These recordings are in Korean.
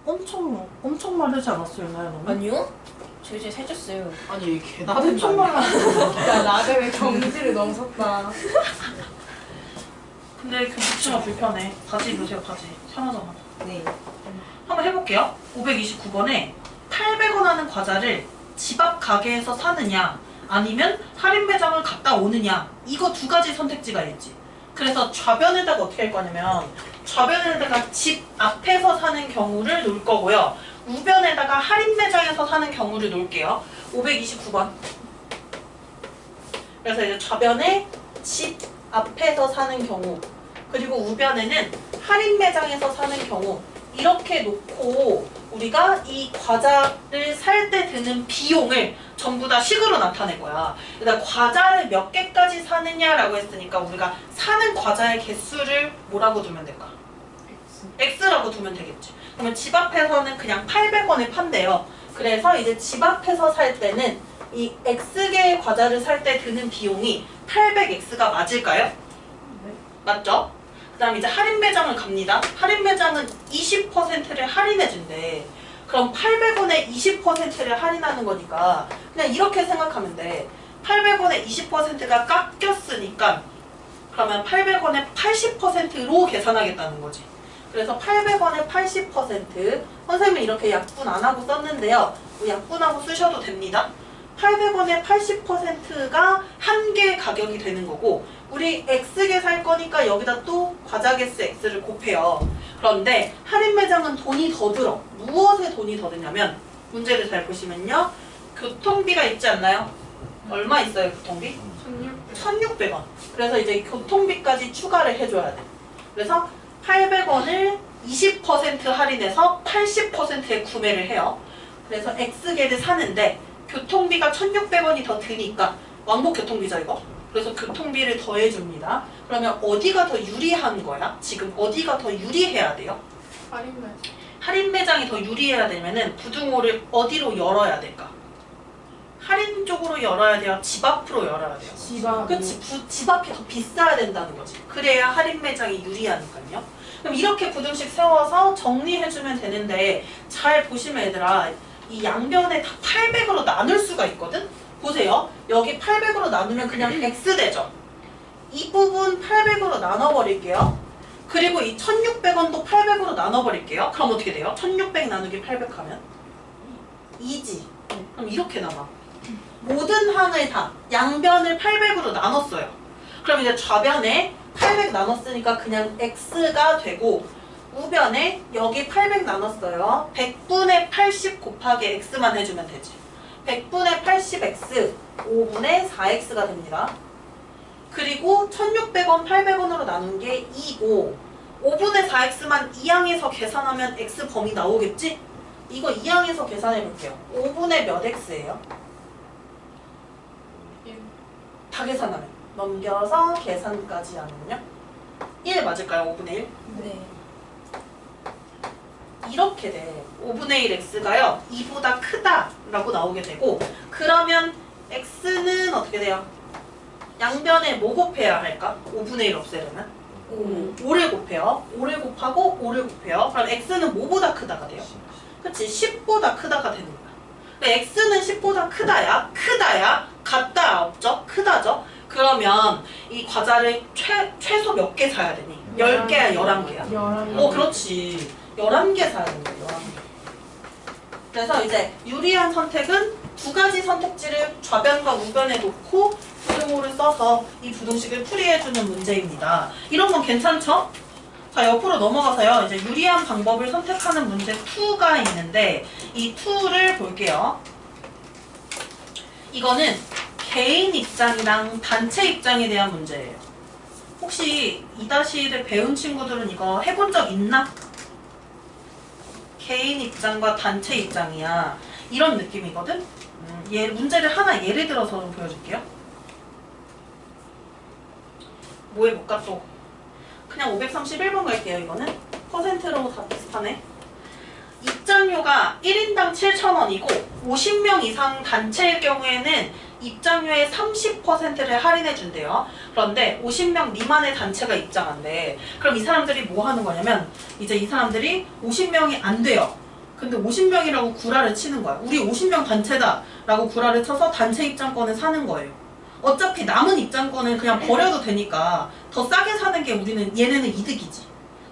엄청 마르지 않았어요, 나연 언니? 아니요? 저 이제 살쪘어요. 아니 이게 엄청 말랐어. 야 나름의 경지를 넘었다. 근데 그 부츠가 불편해. 바지 입으세요, 바지. 편하잖아. 네. 한번 해볼게요. 529번에 800원 하는 과자를 집 앞 가게에서 사느냐 아니면 할인 매장을 갔다 오느냐, 이거 두 가지 선택지가 있지. 그래서 좌변에다가 어떻게 할 거냐면 좌변에다가 집 앞에서 사는 경우를 놓을 거고요. 우변에다가 할인 매장에서 사는 경우를 놓을게요. 529번. 그래서 이제 좌변에 집 앞에서 사는 경우, 그리고 우변에는 할인 매장에서 사는 경우, 이렇게 놓고 우리가 이 과자를 살 때 드는 비용을 전부 다 식으로 나타낼 거야. 일단 과자를 몇 개까지 사느냐라고 했으니까 우리가 사는 과자의 개수를 뭐라고 두면 될까? X라고 두면 되겠지. 그러면 집 앞에서는 그냥 800원에 판대요. 그래서 이제 집 앞에서 살 때는 이 X개의 과자를 살 때 드는 비용이 800X가 맞을까요? 네. 맞죠? 그 다음 이제 할인 매장을 갑니다. 할인 매장은 20%를 할인해준대. 그럼 800원에 20%를 할인하는 거니까 그냥 이렇게 생각하면 돼. 800원에 20%가 깎였으니까 그러면 800원에 80%로 계산하겠다는 거지. 그래서 800원에 80%, 선생님은 이렇게 약분 안 하고 썼는데요. 뭐 약분하고 쓰셔도 됩니다. 800원에 80%가 한 개의 가격이 되는 거고, 우리 X개 살 거니까 여기다 또 과자 개수 X를 곱해요. 그런데 할인 매장은 돈이 더 들어. 무엇에 돈이 더 드냐면, 문제를 잘 보시면요. 교통비가 있지 않나요? 얼마 있어요, 교통비? 1,600원. 그래서 이제 교통비까지 추가를 해줘야 돼. 그래서 800원을 20% 할인해서 80%에 구매를 해요. 그래서 X개를 사는데 교통비가 1,600원이 더 드니까, 왕복 교통비죠 이거? 그래서 교통비를 더해줍니다. 그러면 어디가 더 유리한 거야? 지금 어디가 더 유리해야 돼요? 할인 매장. 할인 매장이 더 유리해야 되면은 부등호를 어디로 열어야 될까? 할인 쪽으로 열어야 돼요? 집 앞으로 열어야 돼요? 집 앞. 그치, 집 앞이 더 비싸야 된다는 거지. 그래야 할인 매장이 유리하니까요. 그럼 이렇게 부등식 세워서 정리해주면 되는데, 잘 보시면 얘들아, 이 양변에 다 800으로 나눌 수가 있거든? 보세요. 여기 800으로 나누면 그냥 X 되죠? 이 부분 800으로 나눠버릴게요. 그리고 이 1,600원도 800으로 나눠버릴게요. 그럼 어떻게 돼요? 1,600 나누기 800 하면 2지. 그럼 이렇게 남아. 모든 항을 다 양변을 800으로 나눴어요. 그럼 이제 좌변에 800 나눴으니까 그냥 X가 되고, 우변에 여기 800 나눴어요. 100분의 80 곱하기 X만 해주면 되지. 100분의 80X, 5분의 4X가 됩니다. 그리고 1,600원 800원으로 나눈 게 2고, 5분의 4X만 2항에서 계산하면 X 범위 나오겠지? 이거 2항에서 계산해 볼게요. 5분의 몇 X예요? 다 계산하면. 넘겨서 계산까지 하면요. 1 맞을까요? 5분의 1? 네. 이렇게 돼. 5분의 1 X가요 2보다 크다라고 나오게 되고, 그러면 X는 어떻게 돼요? 양변에 뭐 곱해야 할까? 5분의 1 없애려면 5를 곱해요. 5를 곱하고 5를 곱해요. 그럼 X는 뭐보다 크다가 돼요? 그치? 10보다 크다가 되는 거야. 근데 X는 10보다 크다야? 같다 없죠? 크다죠? 그러면 이 과자를 최소 몇 개 사야 되니? 10개야 11개야? 11개. 그렇지. 11개 사야 되는 거야, 11개. 그래서 이제 유리한 선택은 두 가지 선택지를 좌변과 우변에 놓고 부등호를 써서 이 부등식을 풀이해주는 문제입니다. 이런 건 괜찮죠? 자, 옆으로 넘어가서요. 이제 유리한 방법을 선택하는 문제 2가 있는데, 이 2를 볼게요. 이거는 개인 입장이랑 단체 입장에 대한 문제예요. 혹시 2-1을 배운 친구들은 이거 해본 적 있나? 개인 입장과 단체 입장이야. 이런 느낌이거든? 문제를 하나 예를 들어서 좀 보여줄게요. 뭐 해볼까 또? 그냥 531번 갈게요. 이거는 퍼센트로 다 비슷하네. 입장료가 1인당 7,000원이고 50명 이상 단체일 경우에는 입장료의 30%를 할인해 준대요. 그런데 50명 미만의 단체가 입장한대. 그럼 이 사람들이 뭐 하는 거냐면, 이제 이 사람들이 50명이 안 돼요. 근데 50명이라고 구라를 치는 거야. 우리 50명 단체다 라고 구라를 쳐서 단체 입장권을 사는 거예요. 어차피 남은 입장권은 그냥 버려도 되니까 더 싸게 사는 게 우리는 얘네는 이득이지.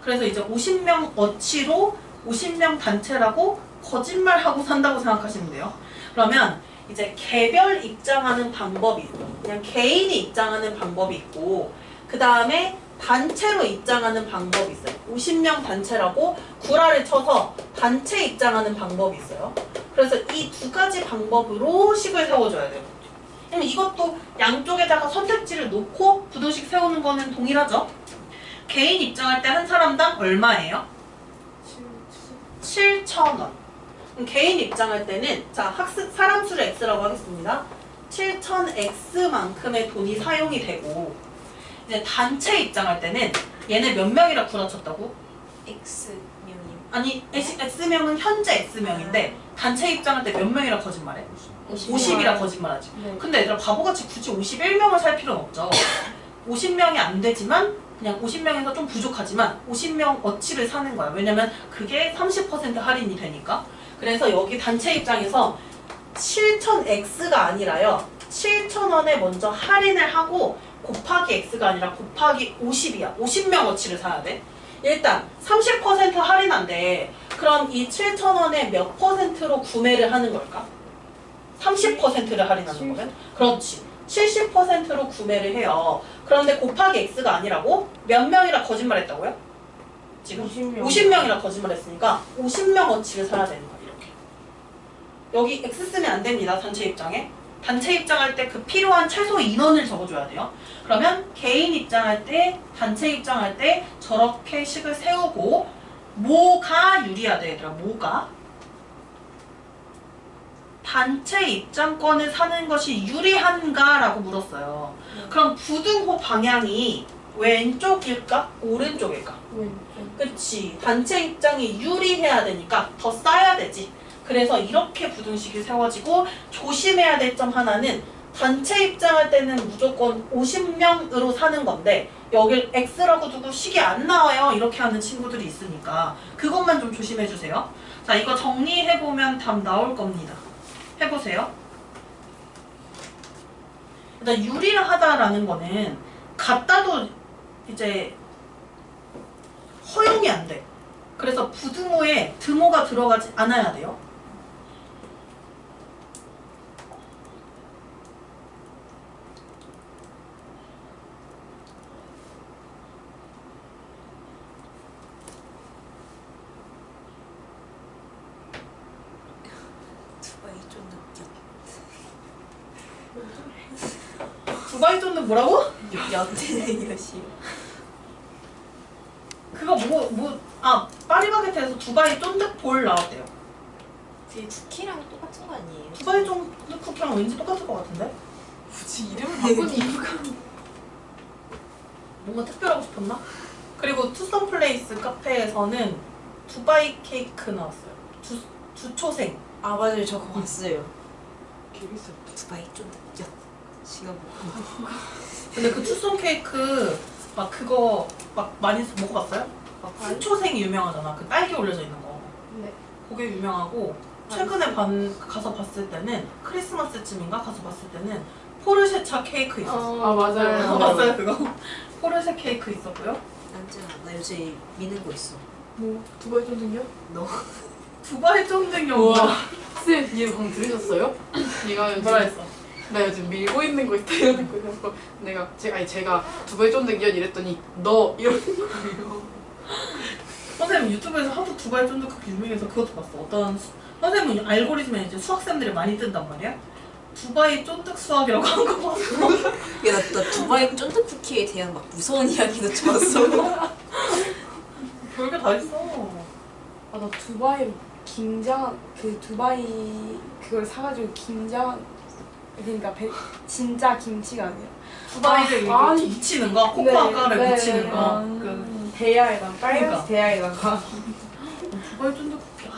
그래서 이제 50명 어치로 50명 단체라고 거짓말하고 산다고 생각하시면 돼요. 그러면 이제 개별 입장하는 방법이 있고 그냥 개인이 입장하는 방법이 있고 그 다음에 단체로 입장하는 방법이 있어요. 50명 단체라고 구라를 쳐서 단체 입장하는 방법이 있어요. 그래서 이 두 가지 방법으로 식을 세워줘야 돼요. 그럼 이것도 양쪽에다가 선택지를 놓고 부등식 세우는 거는 동일하죠? 개인 입장할 때 한 사람당 얼마예요? 7,000원. 개인 입장할 때는 자 사람 수를 x라고 하겠습니다. 7,000x만큼의 돈이 사용이 되고 이제 단체 입장할 때는 얘네 몇 명이라 구라쳤다고? X 명님. 아니 x명은 현재 x명인데 단체 입장할 때 몇 명이라 거짓말해? 50이라 거짓말하지. 네. 근데 얘들아 바보같이 굳이 51명을 살 필요는 없죠. 50명이 안 되지만 그냥 50명에서 좀 부족하지만 50명 어치를 사는 거야. 왜냐면 그게 30% 할인이 되니까. 그래서 여기 단체 입장에서 7,000x가 아니라요. 7,000원에 먼저 할인을 하고 곱하기 x가 아니라 곱하기 50이야. 50명 어치를 사야 돼. 일단 30% 할인한데 그럼 이 7,000원에 몇 %로 구매를 하는 걸까? 30%를 할인하는 거면? 그렇지. 70%로 구매를 해요. 그런데 곱하기 x가 아니라고? 몇 명이라 거짓말했다고요? 지금 50명이라 거짓말했으니까 50명 어치를 사야 되는 거야. 이렇게. 여기 x 쓰면 안 됩니다. 단체 입장에. 단체 입장할 때 그 필요한 최소 인원을 적어줘야 돼요. 그러면 개인 입장할 때, 단체 입장할 때 저렇게 식을 세우고 뭐가 유리하대 얘들아? 뭐가? 단체 입장권을 사는 것이 유리한가? 라고 물었어요. 그럼 부등호 방향이 왼쪽일까? 오른쪽일까? 왼쪽. 그치. 단체 입장이 유리해야 되니까 더 싸야 되지. 그래서 이렇게 부등식이 세워지고 조심해야 될 점 하나는 단체 입장할 때는 무조건 50명으로 사는 건데 여길 x라고 두고 식이 안 나와요. 이렇게 하는 친구들이 있으니까 그것만 좀 조심해 주세요. 자, 이거 정리해보면 답 나올 겁니다. 해보세요. 일단 유리하다라는 거는 갖다도 이제 허용이 안 돼. 그래서 부등호에 등호가 들어가지 않아야 돼요. 두바이 좀 두바이 쫀득 뭐라고? 느껴. 여태는 여시. 그거 파리바게트에서 두바이 쫀득 볼 나왔대요. 그게 쿠키랑 똑같은 거 아니에요? 두바이 쫀득 쿠키랑 왠지 똑같을 것 같은데? 굳이 이름을 바꾼 이유가 뭔가 특별하고 싶었나? 그리고 투썸 플레이스 카페에서는 두바이 케이크 나왔어요. 주초생. 아 맞아요, 저 그거 봤어요. 개비쌌. 두바이 좀 느껴. 싱가포르. 근데 그 투썸 케이크 막 그거 막 많이 먹어봤어요? 막 수초생이 유명하잖아. 그 딸기 올려져 있는 거. 네. 그게 유명하고 최근에 가서 봤을 때는 크리스마스쯤인가 가서 봤을 때는 포르쉐차 케이크 있었어. 아 맞아요. 봤어요 그거? 포르쉐 케이크 있었고요. 남자 나 요새 미는 거 있어. 뭐 두바이 쫀득요? 너 두바이 쫀득이 우와. 뭐야? 쌤, 얘 방금 들으셨어요? 얘가 요즘 뭐라 했어? 나 요즘 밀고 있는 거 있다 이러는 거예요. 내가 제가 두바이 쫀득이야 이랬더니 너 이러는 거예요. 선생님 유튜브에서 하도 두바이 쫀득 그렇게 유명해서 그것도 봤어. 어떤 선생님은 알고리즘에 이제 수학생들이 많이 뜬단 말이야. 두바이 쫀득 수학이라고 한 거 봤어. 야, 나 두바이 쫀득 쿠키에 대한 막 무서운 이야기도 들었어. 별게 다 있어. 아 나 두바이 김장 그 두바이 그걸 사가지고 김장 그러니까 진짜 김치가 아니라 두바이를 이렇게 아니. 묻히는 거, 코코아가를 네, 묻히는 네. 거. 그 대야에다가 빨간 그러니까. 대야에다가 두바이 쫀득 쿠키.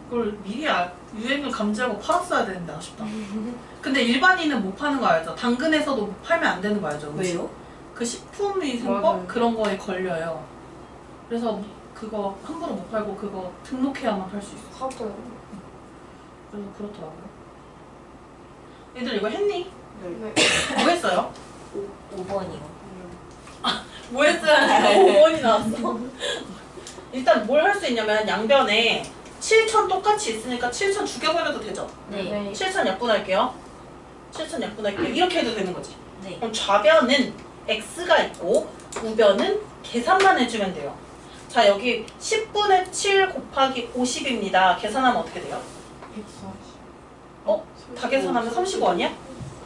그걸 미리 유행을 감지하고 팔았어야 되는데 아쉽다. 근데 일반인은 못 파는 거 알죠? 당근에서도 팔면 안 되는 거 알죠? 왜요? 그 식품위생법 맞아요. 그런 거에 걸려요. 그래서 그거 함부로 못 팔고 그거 등록해야만 팔 수 있어. 사업자는 그래서 그렇더라고요. 얘들 이거 했니? 네. 뭐 했어요? 5번이요. 뭐 했어야 5원이 나왔어? 일단 뭘 할 수 있냐면 양변에 7천 똑같이 있으니까 7천 죽여버려도 되죠? 네. 7천 약분할게요. 7천 약분할게요. 이렇게 해도 되는 거지. 네. 그럼 좌변은 x가 있고 우변은 계산만 해주면 돼요. 자, 여기 10분의 7 곱하기 50입니다. 계산하면 어떻게 돼요? 140. 다 계산하면 35원이야?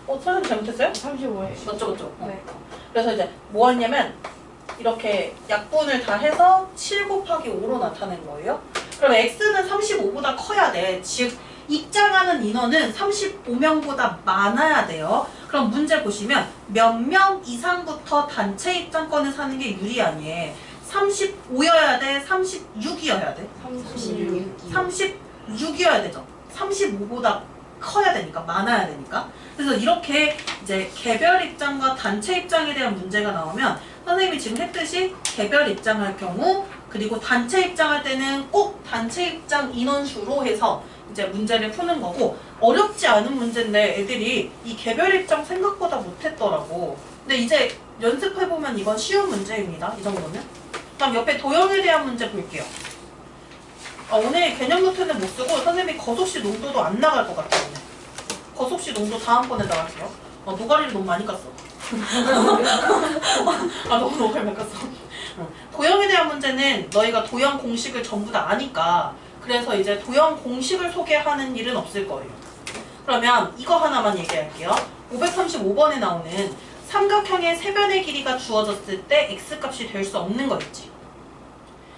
선생님 잘못했어요? 35에. 맞죠? 네. 그래서 이제 뭐 했냐면 이렇게 약분을 다 해서 7 곱하기 5로 나타낸 거예요. 그럼 x는 35보다 커야 돼. 즉 입장하는 인원은 35명보다 많아야 돼요. 그럼 문제 보시면 몇 명 이상부터 단체 입장권을 사는 게 유리하니 35여야 돼? 36이어야 돼? 36. 36이어야 되죠. 35보다 커야 되니까, 많아야 되니까. 그래서 이렇게 이제 개별 입장과 단체 입장에 대한 문제가 나오면 선생님이 지금 했듯이 개별 입장할 경우 그리고 단체 입장할 때는 꼭 단체 입장 인원수로 해서 이제 문제를 푸는 거고, 어렵지 않은 문제인데 애들이 이 개별 입장 생각보다 못했더라고. 근데 이제 연습해보면 이건 쉬운 문제입니다. 이 정도는. 그럼 옆에 도형에 대한 문제 볼게요. 오늘 개념 노트는 못 쓰고 선생님이 거속시 농도도 안 나갈 것 같아요. 오늘. 거속시 농도 다음번에 나갈게요. 노가리를 너무 많이 깠어. 너무 노가리 깠어. 도형에 대한 문제는 너희가 도형 공식을 전부 다 아니까 그래서 이제 도형 공식을 소개하는 일은 없을 거예요. 그러면 이거 하나만 얘기할게요. 535번에 나오는 삼각형의 세변의 길이가 주어졌을 때 x값이 될 수 없는 거 있지.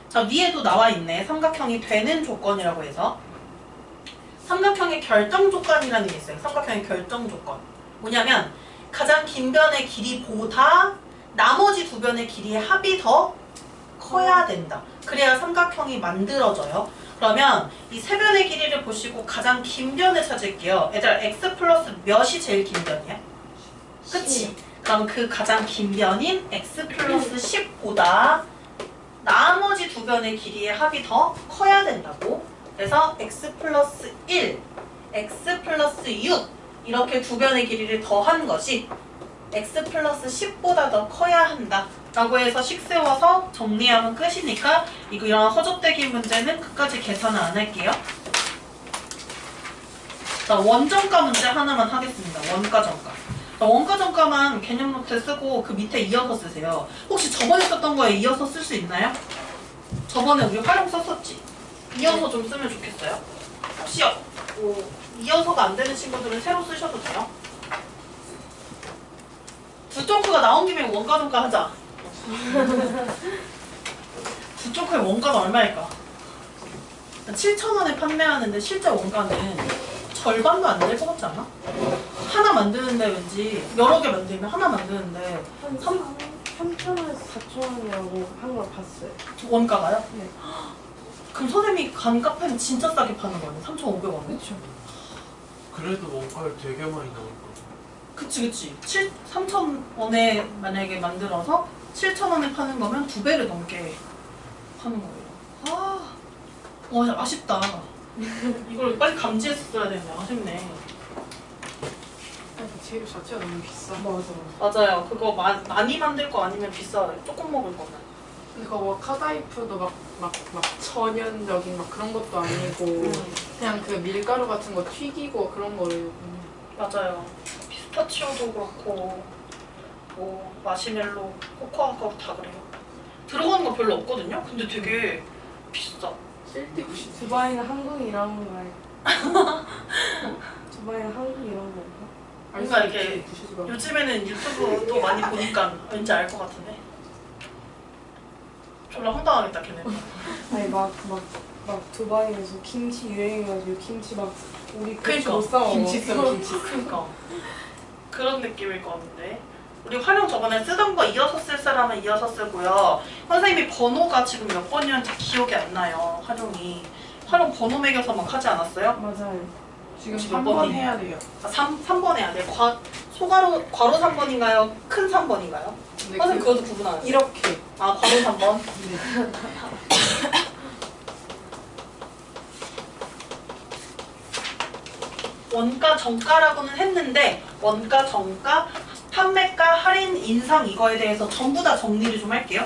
자, 위에도 나와 있네. 삼각형이 되는 조건이라고 해서. 삼각형의 결정 조건이라는 게 있어요. 삼각형의 결정 조건. 뭐냐면 가장 긴 변의 길이보다 나머지 두 변의 길이의 합이 더 커야 된다. 그래야 삼각형이 만들어져요. 그러면 이 세 변의 길이를 보시고 가장 긴 변을 찾을게요. 얘들아, x 플러스 몇이 제일 긴 변이야? 그치? 그럼 그 가장 긴 변인 x 플러스 10보다 나머지 두 변의 길이의 합이 더 커야 된다고. 그래서 x 플러스 1, x 플러스 6 이렇게 두 변의 길이를 더한 것이 x 플러스 10보다 더 커야 한다 라고 해서 식 세워서 정리하면 끝이니까 이런 허접대기 문제는 끝까지 계산을 안 할게요. 자, 원점과 문제 하나만 하겠습니다. 원가 정가. 자, 원가 정가만 개념 노트 쓰고 그 밑에 이어서 쓰세요. 혹시 저번에 썼던 거에 이어서 쓸 수 있나요? 저번에 우리 활용 썼었지? 이어서 좀 쓰면 좋겠어요. 혹시 이어서가 안 되는 친구들은 새로 쓰셔도 돼요. 부정크가 나온 김에 원가 정가 하자. 부정크의 원가는 얼마일까? 7,000원에 판매하는데 실제 원가는 절반도 안 될 것 같지 않아? 하나 만드는데 왠지 여러 개 만들면 하나 만드는데 한 3,000원에서 4,000원이라고 한 걸 봤어요. 원가가요? 네. 그럼 선생님이 간 카페는 진짜 싸게 파는 거네. 3,500원에. 그렇죠. 그래도 원가를 되게 많이 나올 거. 그치. 3,000원에 만약에 만들어서 7,000원에 파는 거면 2배를 넘게 파는 거예요. 아쉽다. 이걸 빨리 감지했었어야 되는데 아쉽네. 재료 자체가 너무 비싸. 맞아. 맞아요. 그거 많이 만들 거 아니면 비싸요. 조금 먹을 거면. 근데 그거 카다이프도 막 천연적인 막 그런 것도 아니고 그냥 그 밀가루 같은 거 튀기고 그런 거를. 맞아요. 피스타치오도 그렇고 뭐 마시멜로, 코코아가 다 그래요. 들어가는 거 별로 없거든요. 근데 되게 비싸. 쓸데없이. 두바이는 한국이라는 거 알고. 두바이는 한국이라는 건가? 뭔가 이렇게 부시지가. 요즘에는 유튜브도 많이 보니까 왠지 알 것 같은데. 졸라 황당하겠다 걔네. 아니 막 두바이에서 김치 유행해가지고 김치 막 우리 그러니까. 못 사먹어. 그러니까 그런 느낌일 것 같은데. 우리 활용 저번에 쓰던 거 이어서 쓸 사람은 이어서 쓰고요. 선생님이 번호가 지금 몇 번이었는지 기억이 안 나요. 활용 번호 매겨서 막 하지 않았어요? 맞아요. 지금 몇 3번 번이에요? 해야 돼요. 3번 해야 돼. 괄호 3번인가요? 큰 3번인가요? 근데 선생님 그것도 구분하나요? 이렇게. 괄호 3번? 네. 원가 정가라고는 했는데 원가 정가 판매가 할인 인상 이거에 대해서 전부 다 정리를 좀 할게요.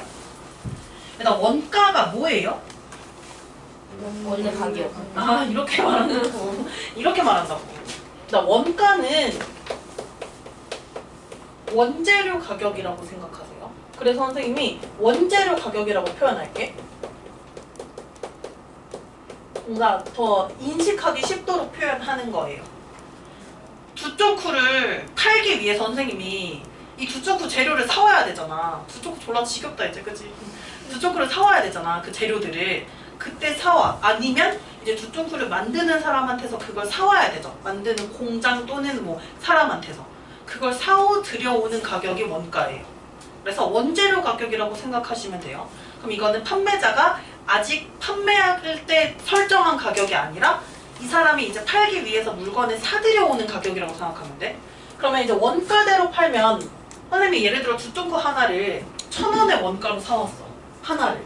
일단 원가가 뭐예요? 원래 가격. 아 이렇게 말한다고. 이렇게 말한다고. 일단 원가는 원재료 가격이라고 생각하세요. 그래서 선생님이 원재료 가격이라고 표현할게. 뭔가 더 인식하기 쉽도록 표현하는 거예요. 두쫑쿠를 팔기 위해 선생님이 이 두쫑쿠 재료를 사와야 되잖아. 두쫑쿠 졸라 지겹다 이제 그치? 두쫑쿠를 사와야 되잖아. 그 재료들을 그때 사와. 아니면 이제 두쫑쿠를 만드는 사람한테서 그걸 사와야 되죠. 만드는 공장 또는 뭐 사람한테서 그걸 사오 들여오는 가격이 원가예요. 그래서 원재료 가격이라고 생각하시면 돼요. 그럼 이거는 판매자가 아직 판매할 때 설정한 가격이 아니라 이 사람이 이제 팔기 위해서 물건을 사들여오는 가격이라고 생각하면 돼. 그러면 이제 원가대로 팔면 선생님이 예를 들어 두쫑쿠 하나를 1,000원의 원가로 사왔어. 하나를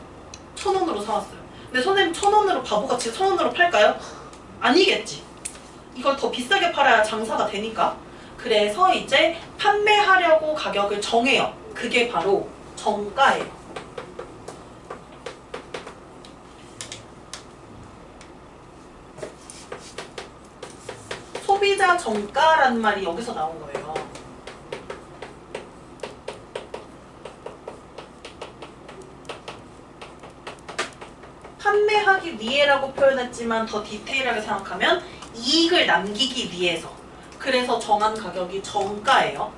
1,000원으로 사왔어요. 근데 선생님 1,000원으로 바보같이 1,000원으로 팔까요? 아니겠지. 이걸 더 비싸게 팔아야 장사가 되니까. 그래서 이제 판매하려고 가격을 정해요. 그게 바로 정가예요. 소비자 정가라는 말이 여기서 나온 거예요. 판매하기 위해라고 표현했지만 더 디테일하게 생각하면 이익을 남기기 위해서. 그래서 정한 가격이 정가예요.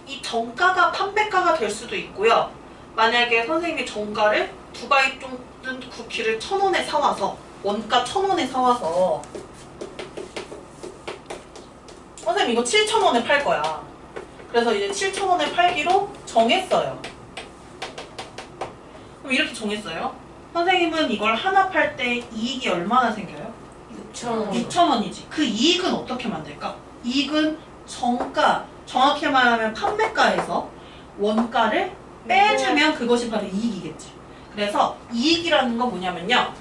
이 정가가 판매가가 될 수도 있고요. 만약에 선생님이 정가를 두바이 쫀득 쿠키를 1,000원에 사와서 원가 1,000원에 사와서 선생님 이거 7,000원에 팔 거야. 그래서 이제 7,000원에 팔기로 정했어요. 그럼 이렇게 정했어요. 선생님은 이걸 하나 팔 때 이익이 얼마나 생겨요? 6,000원. 6,000원이지. 그 이익은 어떻게 만들까? 이익은 정가, 정확히 말하면 판매가에서 원가를 빼주면 그것이 바로 이익이겠지. 그래서 이익이라는 건 뭐냐면요.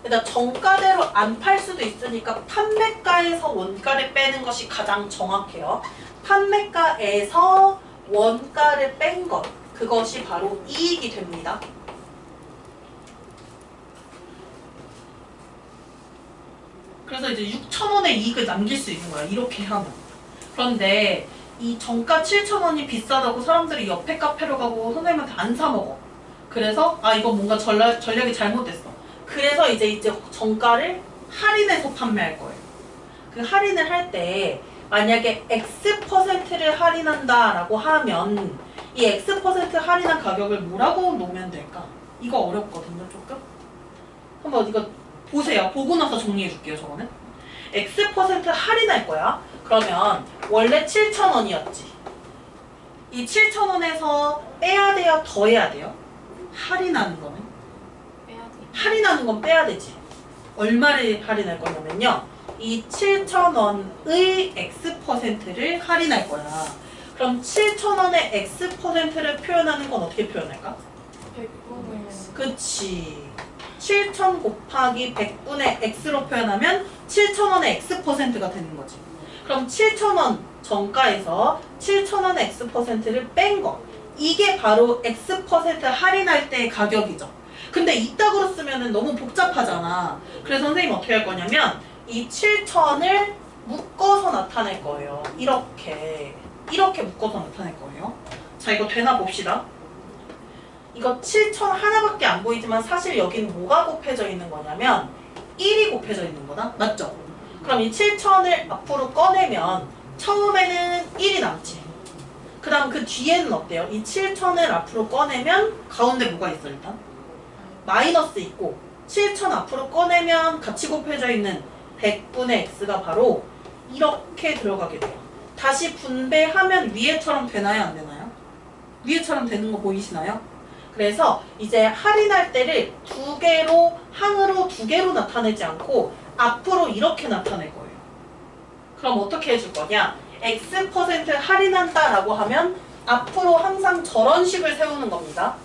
일단 정가대로 안 팔 수도 있으니까 판매가에서 원가를 빼는 것이 가장 정확해요. 판매가에서 원가를 뺀 것, 그것이 바로 이익이 됩니다. 그래서 이제 6,000원의 이익을 남길 수 있는 거야. 이렇게 하면. 그런데 이 정가 7,000원이 비싸다고 사람들이 옆에 카페로 가고 선생님한테 안 사 먹어. 그래서 아 이거 뭔가 전략이 잘못됐어. 그래서 이제 정가를 할인해서 판매할 거예요. 그 할인을 할 때 만약에 X%를 할인한다라고 하면 이 X% 할인한 가격을 뭐라고 놓으면 될까? 이거 어렵거든요, 조금. 한번 이거 보세요. 보고 나서 정리해 줄게요, 저거는. X% 할인할 거야. 그러면 원래 7,000원이었지. 이 7,000원에서 빼야 돼요, 더해야 돼요? 할인하는 거는? 빼야 돼. 할인하는 건 빼야 되지. 얼마를 할인할 거냐면요. 이 7,000원의 X%를 할인할 거야. 그럼 7,000원의 X%를 표현하는 건 어떻게 표현할까? 100분의 그치. 7,000 곱하기 100분의 X로 표현하면 7,000원의 X%가 되는 거지. 그럼 7,000원 정가에서 7,000원의 X%를 뺀 거. 이게 바로 X% 할인할 때의 가격이죠. 근데 이따구로 쓰면 너무 복잡하잖아. 그래서 선생님 어떻게 할 거냐면 이 7,000을 묶어서 나타낼 거예요. 이렇게 묶어서 나타낼 거예요. 자, 이거 되나 봅시다. 이거 7,000 하나밖에 안 보이지만 사실 여기는 뭐가 곱해져 있는 거냐면 1이 곱해져 있는 거다. 맞죠? 그럼 이 7,000을 앞으로 꺼내면 처음에는 1이 남지. 그 다음 그 뒤에는 어때요? 이 7,000을 앞으로 꺼내면 가운데 뭐가 있어 일단? 마이너스 있고 7,000 앞으로 꺼내면 같이 곱해져 있는 100분의 x가 바로 이렇게 들어가게 돼요. 다시 분배하면 위에처럼 되나요? 안 되나요? 위에처럼 되는 거 보이시나요? 그래서 이제 할인할 때를 두 개로 항으로 두 개로 나타내지 않고 앞으로 이렇게 나타낼 거예요. 그럼 어떻게 해줄 거냐? X% 할인한다 라고 하면 앞으로 항상 저런 식을 세우는 겁니다.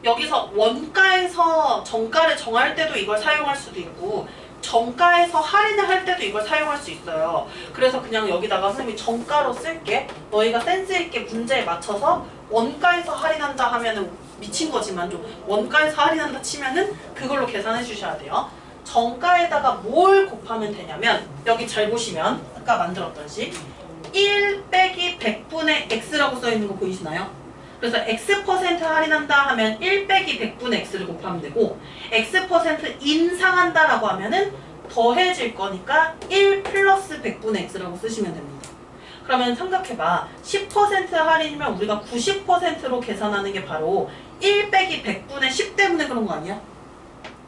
여기서 원가에서 정가를 정할 때도 이걸 사용할 수도 있고 정가에서 할인을 할 때도 이걸 사용할 수 있어요. 그래서 그냥 여기다가 선생님이 정가로 쓸게. 너희가 센스 있게 문제에 맞춰서 원가에서 할인한다 하면은 미친 거지만 좀 원가에서 할인한다 치면은 그걸로 계산해 주셔야 돼요. 정가에다가 뭘 곱하면 되냐면 여기 잘 보시면 아까 만들었던 식 1 빼기 100분의 x라고 써 있는 거 보이시나요? 그래서 x% 할인한다 하면 1 빼기 100분의 x를 곱하면 되고 x% 인상한다라고 하면은 더해질 거니까 1 플러스 100분의 x라고 쓰시면 됩니다. 그러면 생각해봐. 10% 할인이면 우리가 90%로 계산하는 게 바로 1 빼기 100분의 10 때문에 그런 거 아니야?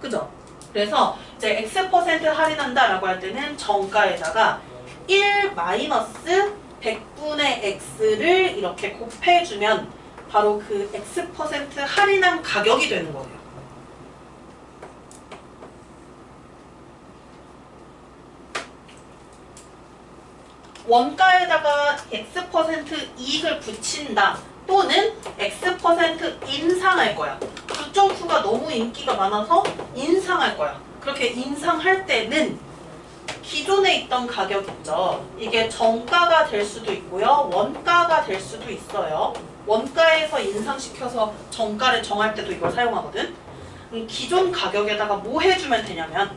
그죠? 그래서 이제 x% 할인한다라고 할 때는 정가에다가 1 마이너스 100분의 x를 이렇게 곱해주면 바로 그 x% 할인한 가격이 되는 거예요. 원가에다가 x% 이익을 붙인다 또는 x% 인상할 거야. 9.9가 너무 인기가 많아서 인상할 거야. 그렇게 인상할 때는 기존에 있던 가격 있죠. 이게 정가가 될 수도 있고요. 원가가 될 수도 있어요. 원가에서 인상시켜서 정가를 정할 때도 이걸 사용하거든. 기존 가격에다가 뭐 해주면 되냐면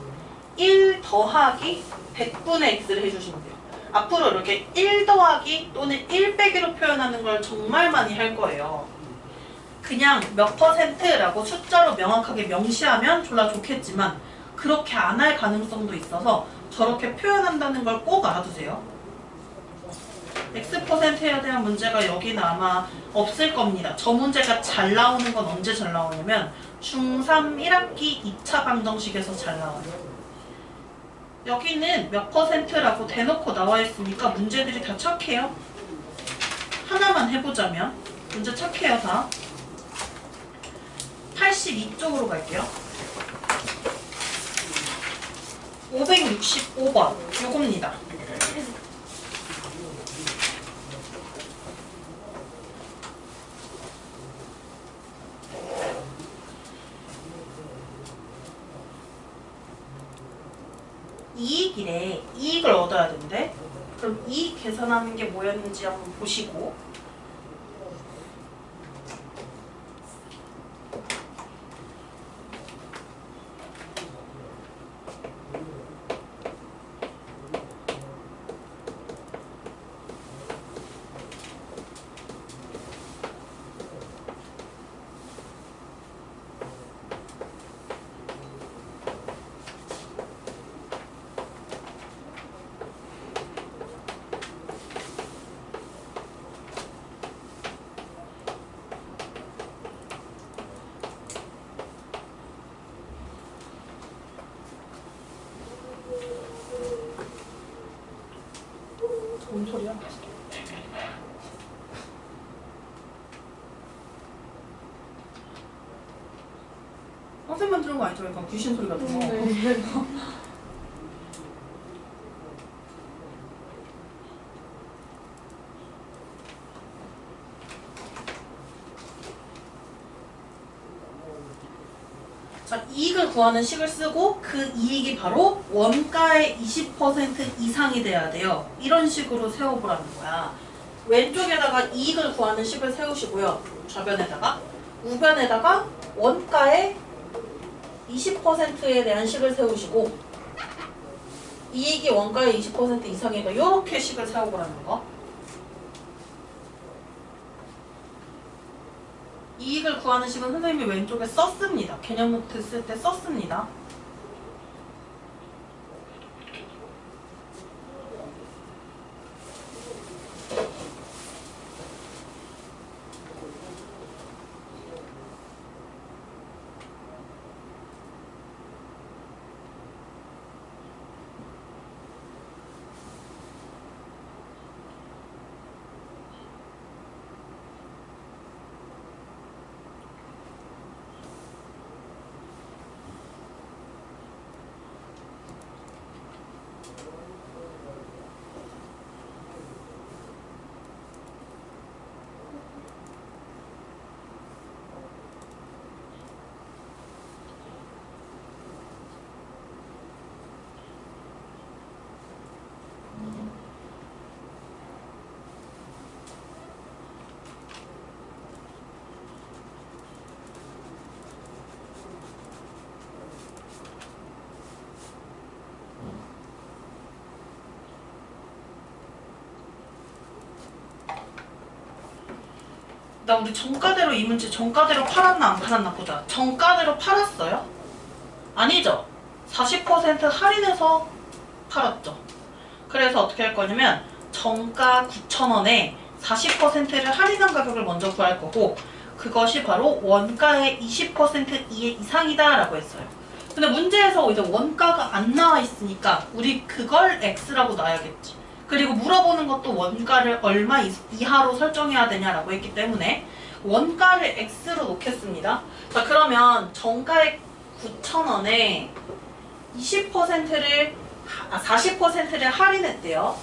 1 더하기 100분의 x를 해주시면 돼요. 앞으로 이렇게 1 더하기 또는 1 빼기로 표현하는 걸 정말 많이 할 거예요. 그냥 몇 %라고 숫자로 명확하게 명시하면 졸라 좋겠지만 그렇게 안 할 가능성도 있어서 저렇게 표현한다는 걸 꼭 알아두세요. x%에 대한 문제가 여기는 아마 없을 겁니다. 저 문제가 잘 나오는 건 언제 잘 나오냐면 중3 1학기 2차 방정식에서 잘 나와요. 여기는 몇 %라고 대놓고 나와 있으니까 문제들이 다 착해요. 하나만 해보자면 문제 착해요 다. 82쪽으로 갈게요. 565번 요겁니다. 이익이래. 이익을 얻어야 된대. 그럼 이익 계산하는 게 뭐였는지 한번 보시고 뭔 소리야? 선생님만 들은 거 아니죠? 약간 귀신 소리 같은 거. 자, 이익을 구하는 식을 쓰고 그 이익이 바로 원가의 20% 이상이 돼야 돼요. 이런 식으로 세워보라는 거야. 왼쪽에다가 이익을 구하는 식을 세우시고요. 좌변에다가 우변에다가 원가의 20%에 대한 식을 세우시고 이익이 원가의 20% 이상이니까 이렇게 식을 세워보라는 거. 이익을 구하는 식은 선생님이 왼쪽에 썼습니다. 개념 노트 쓸 때 썼습니다. 나 우리 정가대로 이 문제 정가대로 팔았나 안 팔았나 보자. 정가대로 팔았어요? 아니죠. 40% 할인해서 팔았죠. 그래서 어떻게 할 거냐면 정가 9,000원에 40%를 할인한 가격을 먼저 구할 거고 그것이 바로 원가의 20% 이상이다 라고 했어요. 근데 문제에서 이제 원가가 안 나와 있으니까 우리 그걸 X라고 놔야겠지. 그리고 물어보는 것도 원가를 얼마 이하로 설정해야 되냐라고 했기 때문에 원가를 X로 놓겠습니다. 자, 그러면 정가액 9,000원에 40%를 할인했대요.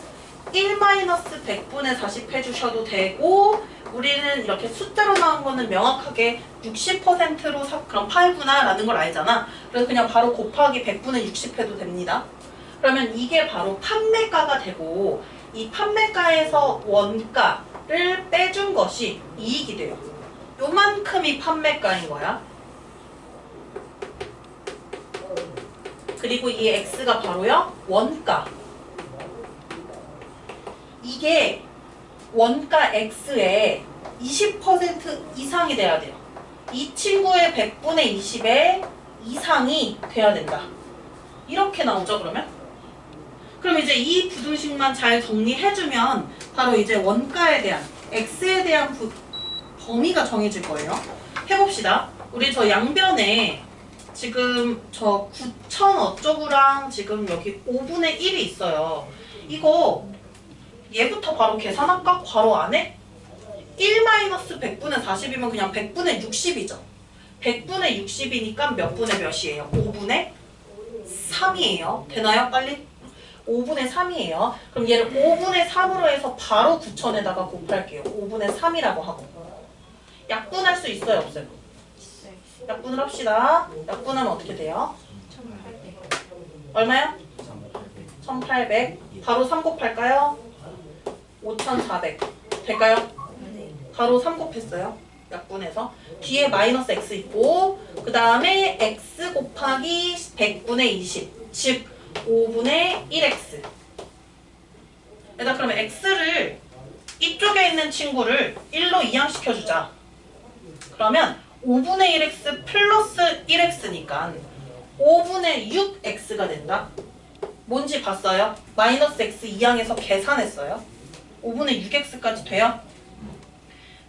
1-100분의 40 해주셔도 되고 우리는 이렇게 숫자로 나온 거는 명확하게 60%로 그럼 팔구나 라는 걸 알잖아. 그래서 그냥 바로 곱하기 100분의 60 해도 됩니다. 그러면 이게 바로 판매가가 되고 이 판매가에서 원가를 빼준 것이 이익이 돼요. 요만큼이 판매가인 거야. 그리고 이 X가 바로요 원가. 이게 원가 X의 20% 이상이 돼야 돼요. 이 친구의 100분의 20의 이상이 돼야 된다. 이렇게 나오죠, 그러면? 그럼 이제 이 부등식만 잘 정리해주면 바로 이제 원가에 대한, X에 대한 범위가 정해질 거예요. 해봅시다. 우리 저 양변에 지금 저 9,000 어쩌구랑 지금 여기 5분의 1이 있어요. 이거 얘부터 바로 계산할까? 괄호 안에? 1-100분의 40이면 그냥 100분의 60이죠. 100분의 60이니까 몇 분의 몇이에요? 5분의 3이에요. 되나요? 빨리? 5분의 3이에요. 그럼 얘를 5분의 3으로 해서 바로 9,000에다가 곱할게요. 5분의 3이라고 하고. 약분할 수 있어요? 없어요? 약분을 합시다. 약분하면 어떻게 돼요? 1,800. 얼마요? 1,800. 바로 3 곱할까요? 5,400. 될까요? 네. 바로 3 곱했어요. 약분해서. 뒤에 마이너스 x 있고 그 다음에 x 곱하기 100분의 20. 즉 5분의 1x. 일단 그러면 x를 이쪽에 있는 친구를 1로 이항시켜주자. 그러면 5분의 1x 플러스 1x니까 5분의 6x가 된다. 뭔지 봤어요? 마이너스 x 이항해서 계산했어요. 5분의 6x까지 돼요?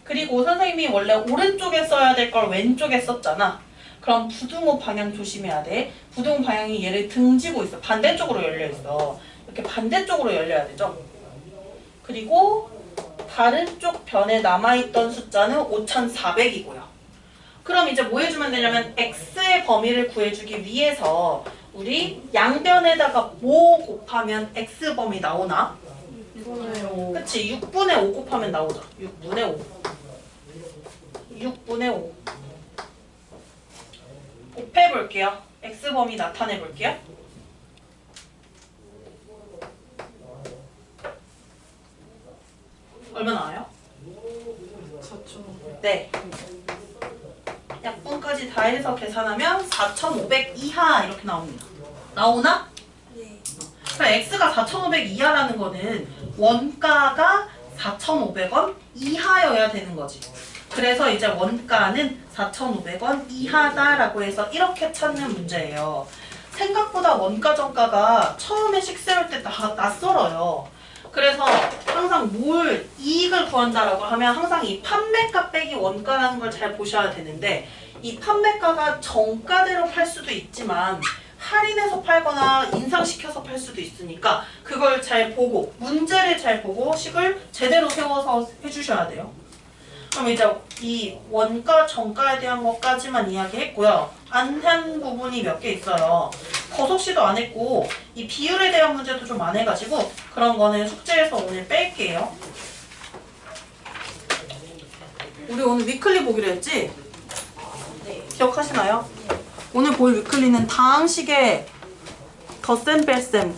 그리고 선생님이 원래 오른쪽에 써야 될 걸 왼쪽에 썼잖아. 그럼 부등호 방향 조심해야 돼. 부등호 방향이 얘를 등지고 있어. 반대쪽으로 열려있어. 이렇게 반대쪽으로 열려야 되죠. 그리고 다른 쪽 변에 남아있던 숫자는 5,400이고요. 그럼 이제 뭐 해주면 되냐면 x의 범위를 구해주기 위해서 우리 양변에다가 뭐 곱하면 x 범위 나오나? 6분의 5. 그치, 6분의 5 곱하면 나오죠. 6분의 5. 6분의 5. 곱해볼게요. x범위 나타내볼게요. 얼마 나와요? 4,500. 네. 약분까지 다 해서 계산하면 4,500 이하 이렇게 나옵니다. 나오나? 네. 그럼 x가 4,500 이하라는 거는 원가가 4,500원 이하여야 되는 거지. 그래서 이제 원가는 4,500원 이하다라고 해서 이렇게 찾는 문제예요. 생각보다 원가 정가가 처음에 식 세울 때 낯설어요. 그래서 항상 뭘 이익을 구한다라고 하면 항상 이 판매가 빼기 원가라는 걸 잘 보셔야 되는데 이 판매가가 정가대로 팔 수도 있지만 할인해서 팔거나 인상시켜서 팔 수도 있으니까 그걸 잘 보고 문제를 잘 보고 식을 제대로 세워서 해주셔야 돼요. 그럼 이제 이 원가 정가에 대한 것까지만 이야기했고요. 안 한 부분이 몇 개 있어요. 거속시도 안 했고 이 비율에 대한 문제도 좀 안 해가지고 그런 거는 숙제에서 오늘 뺄게요. 우리 오늘 위클리 보기로 했지? 네. 기억하시나요? 오늘 볼 위클리는 다항식의 덧셈 뺄셈